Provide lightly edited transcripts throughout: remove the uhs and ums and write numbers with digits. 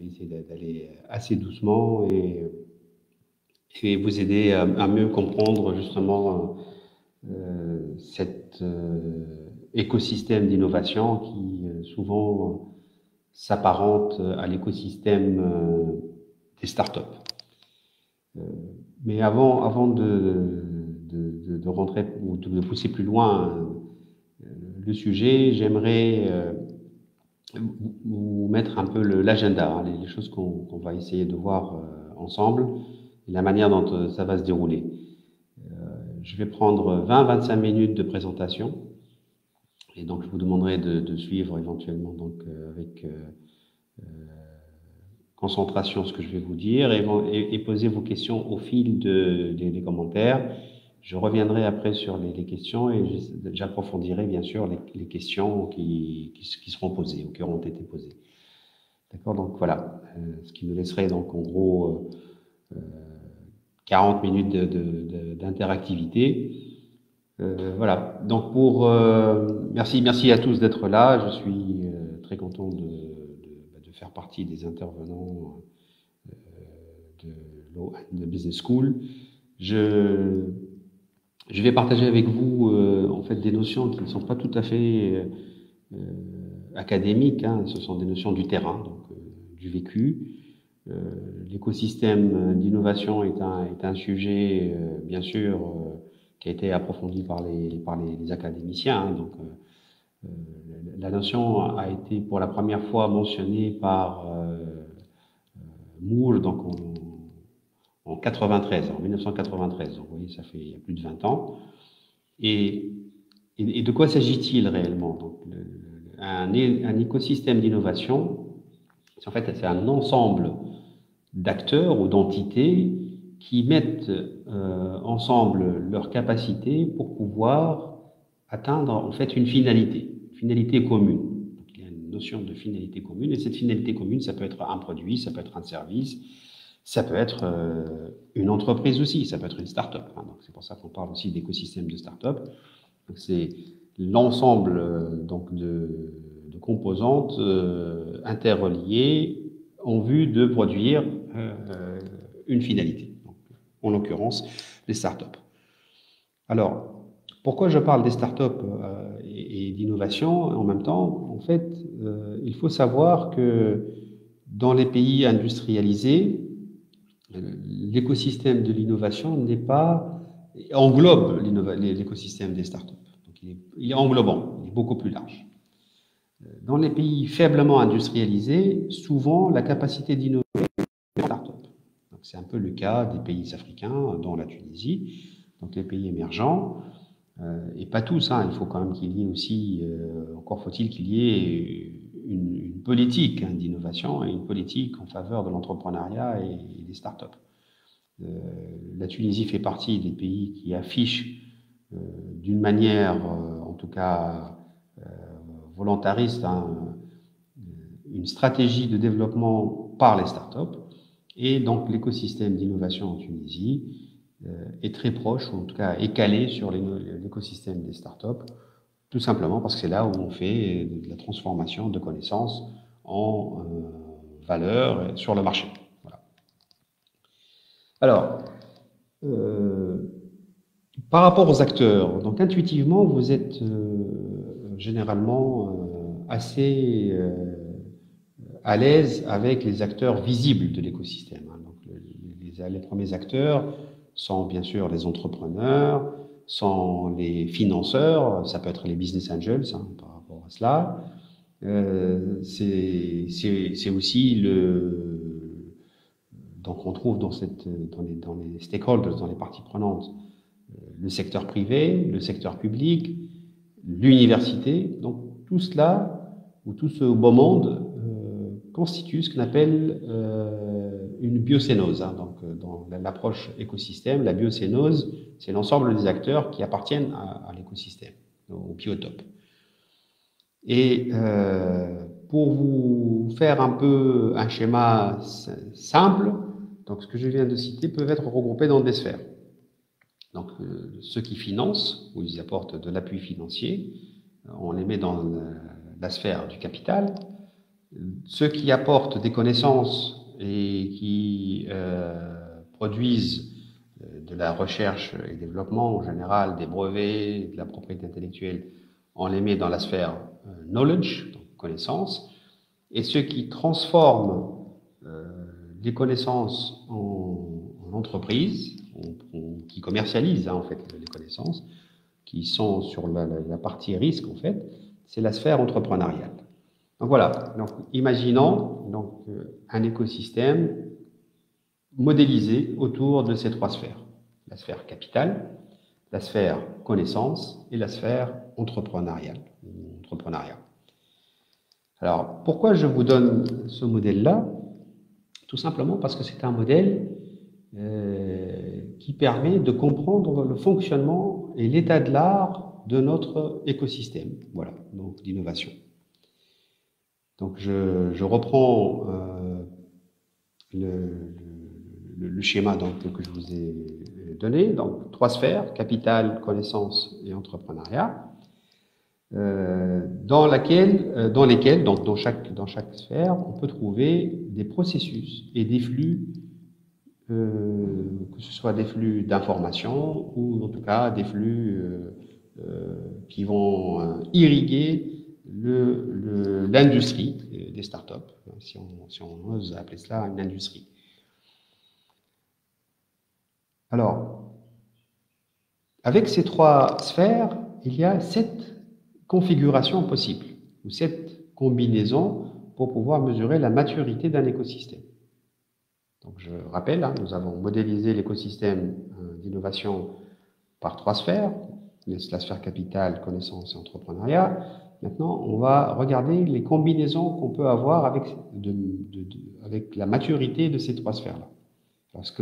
vais essayer d'aller assez doucement et vous aider à mieux comprendre justement cet écosystème d'innovation qui souvent s'apparente à l'écosystème des startups. Mais avant de rentrer ou de pousser plus loin le sujet, j'aimerais vous mettre un peu l'agenda, hein, les choses qu'on va essayer de voir ensemble et la manière dont ça va se dérouler. Je vais prendre 20-25 minutes de présentation et donc je vous demanderai de suivre éventuellement donc avec concentration ce que je vais vous dire et poser vos questions au fil des commentaires. Je reviendrai après sur les questions et j'approfondirai bien sûr les questions qui seront posées ou qui auront été posées. D'accord, donc voilà, ce qui nous laisserait donc en gros 40 minutes d'interactivité. Voilà, donc merci à tous d'être là. Je suis très content de faire partie des intervenants de Law and Business School. Je vais partager avec vous en fait des notions qui ne sont pas tout à fait académiques, hein. Ce sont des notions du terrain, donc du vécu. L'écosystème d'innovation est un sujet bien sûr qui a été approfondi par les académiciens, hein. Donc la notion a été pour la première fois mentionnée par Moore donc en 1993. Donc, vous voyez, ça fait il y a plus de 20 ans. Et de quoi s'agit-il réellement? Donc, un écosystème d'innovation, en fait, c'est un ensemble d'acteurs ou d'entités qui mettent ensemble leurs capacités pour pouvoir atteindre en fait une finalité commune. Donc, il y a une notion de finalité commune, et cette finalité commune, ça peut être un produit, ça peut être un service, ça peut être une entreprise aussi, ça peut être une start-up. Hein. Donc c'est pour ça qu'on parle aussi d'écosystème de start-up. Donc c'est l'ensemble donc de composantes interreliées en vue de produire une finalité. Donc, en l'occurrence, les start-up. Alors, pourquoi je parle des start-up et d'innovation en même temps? En fait, il faut savoir que dans les pays industrialisés, l'écosystème de l'innovation englobe l'écosystème des startups. Donc il est englobant, il est beaucoup plus large. Dans les pays faiblement industrialisés, souvent la capacité d'innover est des startups. Donc c'est un peu le cas des pays africains, dont la Tunisie, donc les pays émergents, et pas tous, hein, il faut quand même qu'il y ait aussi, encore faut-il qu'il y ait une politique d'innovation et une politique en faveur de l'entrepreneuriat et des startups. La Tunisie fait partie des pays qui affichent d'une manière, en tout cas volontariste, hein, une stratégie de développement par les startups. Et donc l'écosystème d'innovation en Tunisie est très proche, ou en tout cas est calé sur l'écosystème des startups, tout simplement parce que c'est là où on fait de la transformation de connaissances en valeur sur le marché. Voilà. Alors, par rapport aux acteurs, donc intuitivement, vous êtes généralement assez à l'aise avec les acteurs visibles de l'écosystème. Hein. Donc, les premiers acteurs sont bien sûr les entrepreneurs, sont les financeurs, ça peut être les business angels, hein, par rapport à cela. C'est aussi donc on trouve dans les stakeholders, dans les parties prenantes, le secteur privé, le secteur public, l'université. Donc tout cela, ou tout ce beau monde, constitue ce qu'on appelle une biocénose. Hein. Donc dans l'approche écosystème, la biocénose, c'est l'ensemble des acteurs qui appartiennent à l'écosystème, au biotope. Et pour vous faire un peu un schéma simple, donc ce que je viens de citer peut être regroupé dans des sphères. Donc ceux qui financent, ou ils apportent de l'appui financier, on les met dans la sphère du capital. ceux qui apportent des connaissances et qui produisent de la recherche et développement en général, des brevets, de la propriété intellectuelle, on les met dans la sphère knowledge, donc connaissance, et ceux qui transforment les connaissances en entreprise, qui commercialisent en fait les connaissances, qui sont sur la partie risque en fait, c'est la sphère entrepreneuriale. Donc voilà, donc, imaginons donc, un écosystème modélisé autour de ces trois sphères. La sphère capital, la sphère connaissance et la sphère entrepreneuriale. Alors, pourquoi je vous donne ce modèle-là? Tout simplement parce que c'est un modèle qui permet de comprendre le fonctionnement et l'état de l'art de notre écosystème, voilà, donc d'innovation. Donc je reprends le schéma donc, que je vous ai donné, donc trois sphères, capital, connaissance et entrepreneuriat, dans lesquelles, donc dans chaque sphère, on peut trouver des processus et des flux, que ce soit des flux d'information ou en tout cas des flux qui vont irriguer l'industrie des startups, si on ose appeler cela une industrie. Alors, avec ces trois sphères, il y a 7 configurations possibles, ou 7 combinaisons pour pouvoir mesurer la maturité d'un écosystème. Donc, je rappelle, nous avons modélisé l'écosystème d'innovation par 3 sphères, la sphère capitale, connaissance et entrepreneuriat. Maintenant, on va regarder les combinaisons qu'on peut avoir avec la maturité de ces 3 sphères-là.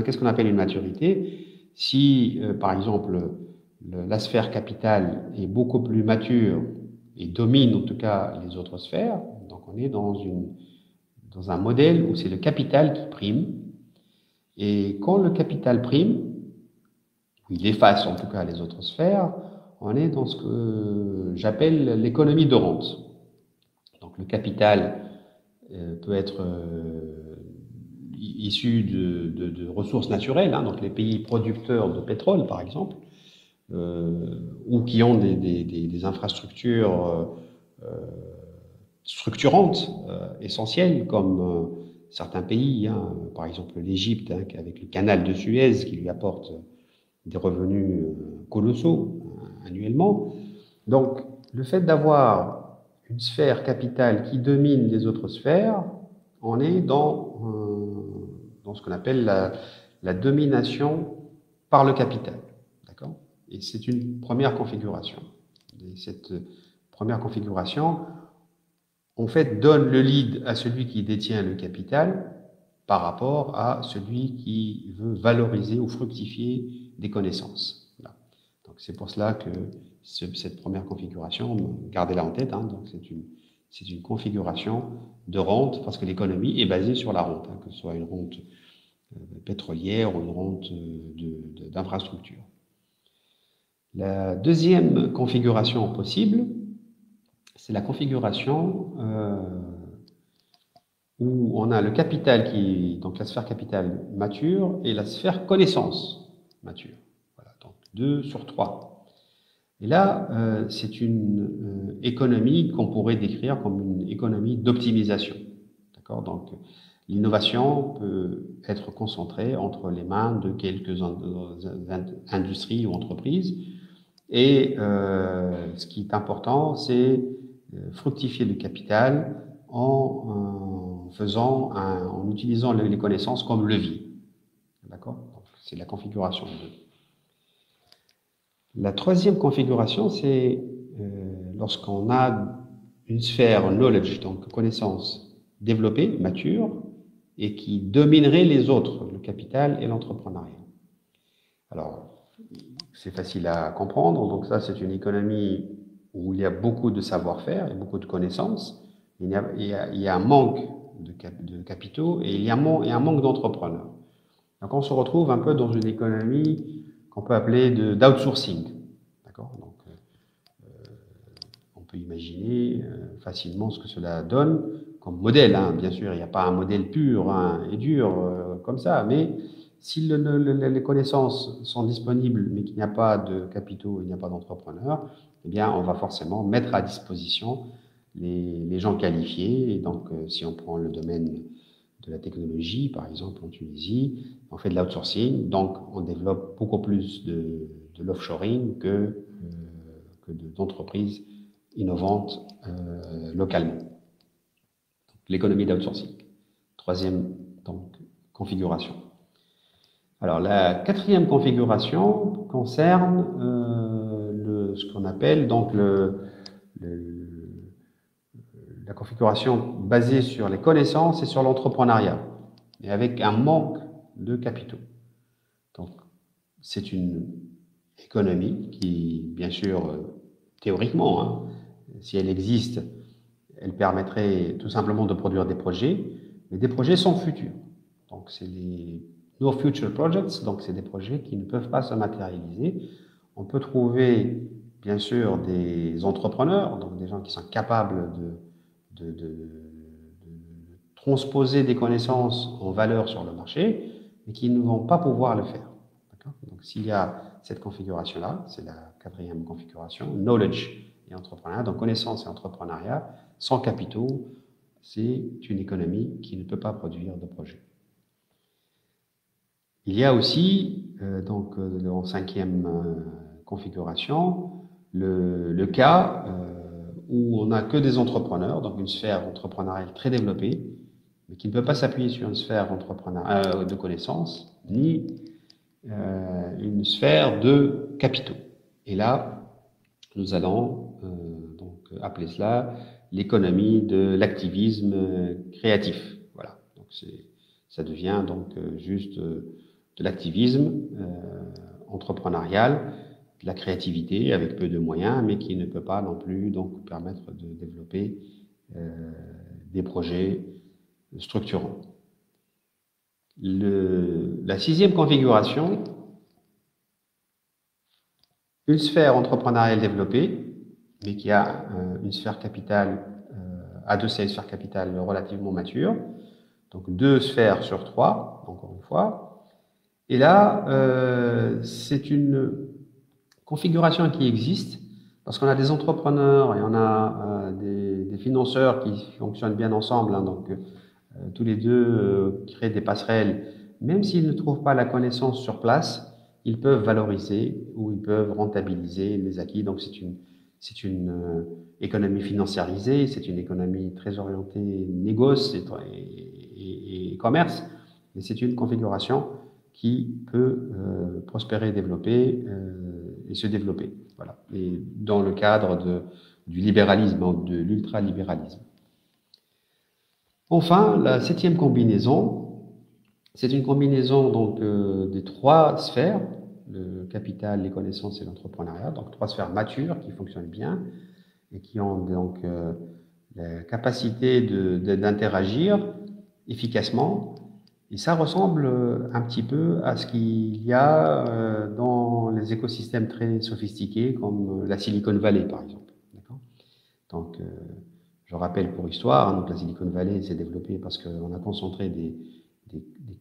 Qu'est-ce qu'on appelle une maturité? Si, par exemple, la sphère capitale est beaucoup plus mature et domine en tout cas les autres sphères, donc on est dans un modèle où c'est le capital qui prime. Et quand le capital prime, où il efface en tout cas les autres sphères, on est dans ce que j'appelle l'économie de rente. Donc le capital peut être issu de ressources naturelles, donc les pays producteurs de pétrole par exemple, ou qui ont des infrastructures structurantes, essentielles, comme certains pays, par exemple l'Égypte, avec le canal de Suez qui lui apporte des revenus colossaux annuellement. Donc, le fait d'avoir une sphère capitale qui domine les autres sphères, on est dans ce qu'on appelle la domination par le capital. D'accord ? Et c'est une première configuration. Et cette première configuration, en fait, donne le lead à celui qui détient le capital par rapport à celui qui veut valoriser ou fructifier des connaissances. Voilà. Donc c'est pour cela que cette première configuration, gardez-la en tête, donc c'est une configuration de rente, parce que l'économie est basée sur la rente, que ce soit une rente pétrolière ou une rente d'infrastructure. La deuxième configuration possible, c'est la configuration où on a le capital donc la sphère capitale mature et la sphère connaissance mature. Voilà, donc 2 sur 3. Et là, c'est une économie qu'on pourrait décrire comme une économie d'optimisation. D'accord ? Donc, l'innovation peut être concentrée entre les mains de quelques industries ou entreprises. Et ce qui est important, c'est fructifier le capital en utilisant les connaissances comme levier. D'accord ? C'est la configuration 2. La troisième configuration, c'est lorsqu'on a une sphère knowledge, donc connaissance développée, mature, et qui dominerait les autres, le capital et l'entrepreneuriat. Alors, c'est facile à comprendre. Donc ça, c'est une économie où il y a beaucoup de savoir-faire et beaucoup de connaissances. Il y a un manque de capitaux et il y a un manque d'entrepreneurs. Donc on se retrouve un peu dans une économie qu'on peut appeler d'outsourcing. D'accord ? Donc on peut imaginer facilement ce que cela donne comme modèle, hein. Bien sûr, il n'y a pas un modèle pur, hein, et dur comme ça, mais si les connaissances sont disponibles, mais qu'il n'y a pas de capitaux, il n'y a pas d'entrepreneurs, eh bien, on va forcément mettre à disposition les gens qualifiés. Et donc, si on prend le domaine de la technologie, par exemple en Tunisie, on fait de l'outsourcing, donc on développe beaucoup plus de l'offshoring que d'entreprises innovantes localement. L'économie d'outsourcing. Troisième donc, configuration. Alors la quatrième configuration concerne ce qu'on appelle donc la configuration basée sur les connaissances et sur l'entrepreneuriat, et avec un manque de capitaux. Donc c'est une économie qui, bien sûr, théoriquement, hein, si elle existe, elle permettrait tout simplement de produire des projets, mais des projets sans futur. Donc c'est les no future projects, donc c'est des projets qui ne peuvent pas se matérialiser. On peut trouver bien sûr des entrepreneurs, donc des gens qui sont capables de transposer des connaissances en valeur sur le marché, mais qui ne vont pas pouvoir le faire. Donc s'il y a cette configuration-là, c'est la quatrième configuration, knowledge et entrepreneuriat, donc connaissance et entrepreneuriat, sans capitaux, c'est une économie qui ne peut pas produire de projets. Il y a aussi, donc en cinquième configuration, le cas où on n'a que des entrepreneurs, donc une sphère entrepreneuriale très développée, mais qui ne peut pas s'appuyer sur une sphère de connaissances, ni une sphère de capitaux. Et là, nous allons donc appeler cela l'économie de l'activisme créatif. Voilà. Donc ça devient donc juste de l'activisme entrepreneurial, de la créativité avec peu de moyens, mais qui ne peut pas non plus donc permettre de développer des projets structurants. La sixième configuration, une sphère entrepreneuriale développée, mais qui a une sphère capitale, adossée à une sphère capitale relativement mature, donc 2 sphères sur 3, encore une fois. Et là, c'est une configuration qui existe, parce qu'on a des entrepreneurs et on a des financeurs qui fonctionnent bien ensemble, hein, donc tous les deux créent des passerelles, même s'ils ne trouvent pas la connaissance sur place, ils peuvent valoriser ou ils peuvent rentabiliser les acquis. Donc c'est une économie financiarisée, c'est une économie très orientée négoce et commerce, mais c'est une configuration qui peut prospérer, développer et se développer. Voilà. Et dans le cadre du libéralisme, de l'ultralibéralisme. Enfin, la septième combinaison, c'est une combinaison donc des 3 sphères, le capital, les connaissances et l'entrepreneuriat, donc 3 sphères matures qui fonctionnent bien et qui ont donc la capacité d'interagir efficacement. Et ça ressemble un petit peu à ce qu'il y a dans les écosystèmes très sophistiqués comme la Silicon Valley, par exemple. Donc, je rappelle pour histoire, hein, donc la Silicon Valley s'est développée parce qu'on a concentré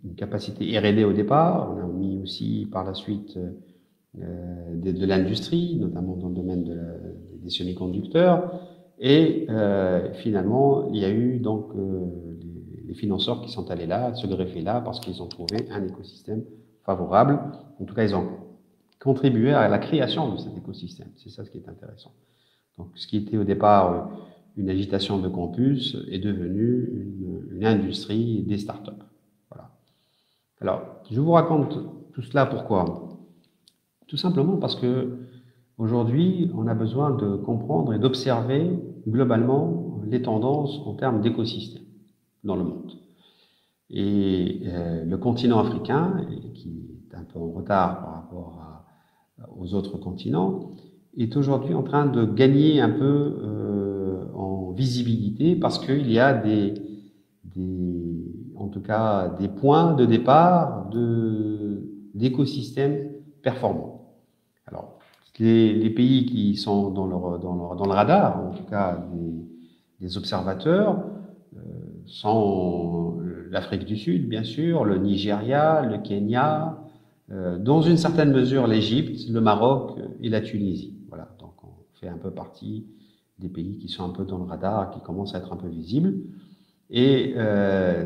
une capacité R&D au départ, on a mis aussi par la suite de l'industrie, notamment dans le domaine des semi-conducteurs, et finalement il y a eu donc les financeurs qui sont allés là, se greffer là, parce qu'ils ont trouvé un écosystème favorable. En tout cas, ils ont contribué à la création de cet écosystème. C'est ça ce qui est intéressant. Donc, ce qui était au départ une agitation de campus est devenu une industrie des startups. Voilà. Alors, je vous raconte tout cela pourquoi? Tout simplement parce que aujourd'hui, on a besoin de comprendre et d'observer globalement les tendances en termes d'écosystème dans le monde. Et le continent africain, qui est un peu en retard par rapport aux autres continents, est aujourd'hui en train de gagner un peu en visibilité parce qu'il y a en tout cas des points de départ d'écosystèmes performants. Alors, les pays qui sont dans le radar, en tout cas des observateurs, sont l'Afrique du Sud, bien sûr, le Nigeria, le Kenya, dans une certaine mesure l'Égypte, le Maroc et la Tunisie. Voilà, donc on fait un peu partie des pays qui sont un peu dans le radar, qui commencent à être un peu visibles. Et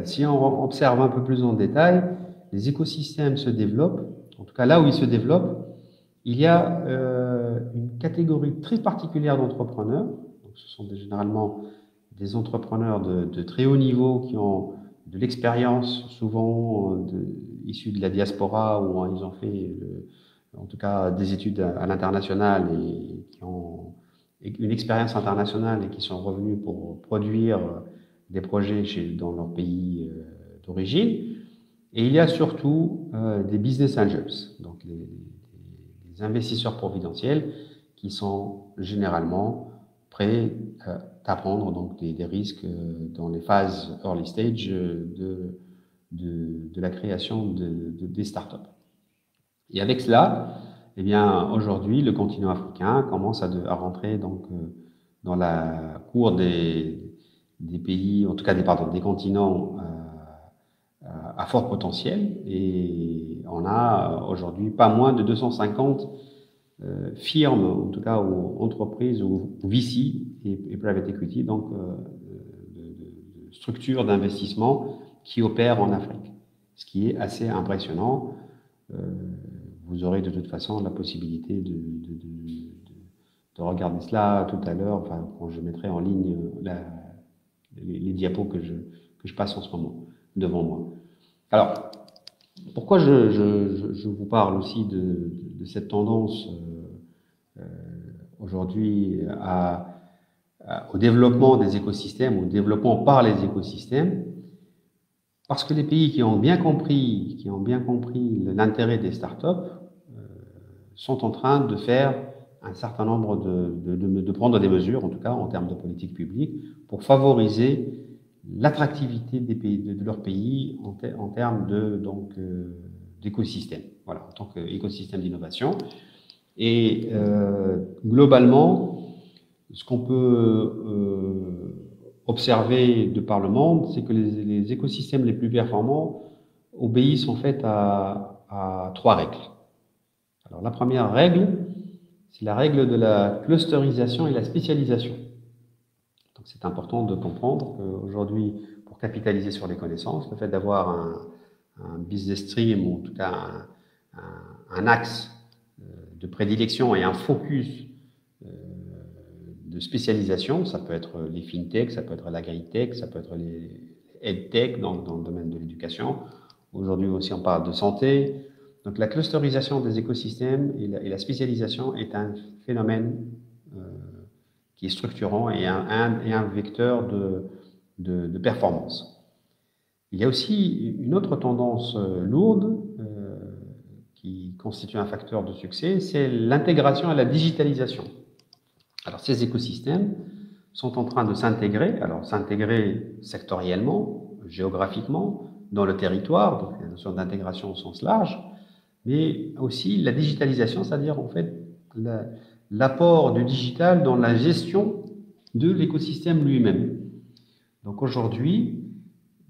si on observe un peu plus en détail, les écosystèmes se développent, en tout cas là où ils se développent, il y a une catégorie très particulière d'entrepreneurs. Donc, ce sont généralement des entrepreneurs de très haut niveau qui ont de l'expérience, souvent issus de la diaspora, où ils ont fait, en tout cas, des études à l'international et qui ont une expérience internationale et qui sont revenus pour produire des projets dans leur pays d'origine. Et il y a surtout des business angels, donc les investisseurs providentiels qui sont généralement prêts à prendre donc des risques dans les phases early stage de la création des startups. Et avec cela, eh bien, aujourd'hui, le continent africain commence à rentrer donc dans la cour des pays, en tout cas des continents à fort potentiel, et on a aujourd'hui pas moins de 250 firmes, en tout cas ou entreprises ou VC et private equity, donc de structures d'investissement qui opèrent en Afrique, ce qui est assez impressionnant. Vous aurez de toute façon la possibilité de regarder cela tout à l'heure, enfin, quand je mettrai en ligne les diapos que je passe en ce moment devant moi. Alors, pourquoi je vous parle aussi de cette tendance aujourd'hui au développement des écosystèmes, au développement par les écosystèmes? Parce que les pays qui ont bien compris l'intérêt des startups sont en train de faire un certain nombre de prendre des mesures, en tout cas en termes de politique publique, pour favoriser l'attractivité des pays, de leur pays en termes d'écosystème, voilà, en tant qu'écosystème d'innovation. Et globalement, ce qu'on peut observer de par le monde, c'est que les écosystèmes les plus performants obéissent en fait à trois règles. Alors la première règle, c'est la règle de la clusterisation et la spécialisation. Donc c'est important de comprendre qu'aujourd'hui, pour capitaliser sur les connaissances, le fait d'avoir un business stream, ou en tout cas un axe de prédilection et un focus de spécialisation, ça peut être les fintech, ça peut être l'agritech, ça peut être les edtech dans le domaine de l'éducation. Aujourd'hui aussi, on parle de santé. Donc la clusterisation des écosystèmes et la spécialisation est un phénomène qui est structurant et un vecteur de performance. Il y a aussi une autre tendance lourde qui constitue un facteur de succès, c'est l'intégration et la digitalisation. Alors ces écosystèmes sont en train de s'intégrer, alors s'intégrer sectoriellement, géographiquement, dans le territoire, donc la notion d'intégration au sens large, mais aussi la digitalisation, c'est-à-dire en fait l'apport du digital dans la gestion de l'écosystème lui-même. Donc aujourd'hui,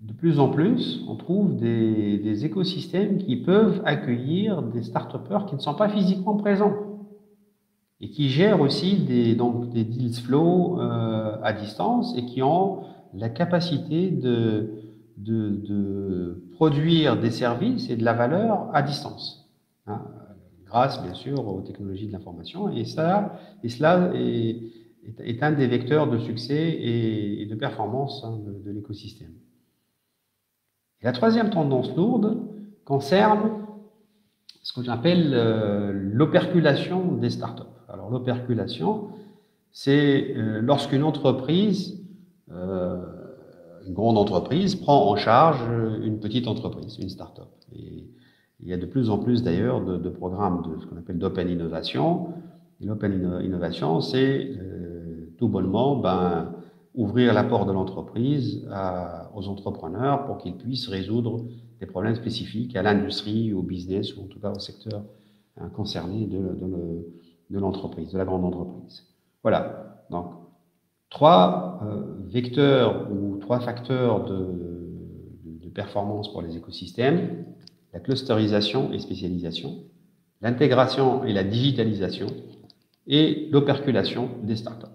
de plus en plus, on trouve des écosystèmes qui peuvent accueillir des start-upers qui ne sont pas physiquement présents et qui gèrent aussi des deals flow à distance et qui ont la capacité de produire des services et de la valeur à distance, hein, grâce bien sûr aux technologies de l'information, et cela est un des vecteurs de succès et de performance de l'écosystème. Et la troisième tendance lourde concerne ce que j'appelle l'operculation des startups. Alors l'operculation, c'est lorsqu'une entreprise, une grande entreprise, prend en charge une petite entreprise, une startup. Et il y a de plus en plus d'ailleurs de programmes de ce qu'on appelle d'open innovation. Et l'open innovation, c'est tout bonnement ouvrir la porte de l'entreprise aux entrepreneurs pour qu'ils puissent résoudre des problèmes spécifiques à l'industrie, au business, ou en tout cas au secteur concerné de l'entreprise, de la grande entreprise. Voilà. Donc, trois vecteurs ou trois facteurs de performance pour les écosystèmes: la clusterisation et spécialisation, l'intégration et la digitalisation, et l'operculation des startups.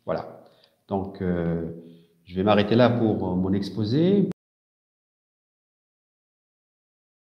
Voilà. Donc, je vais m'arrêter là pour mon exposé.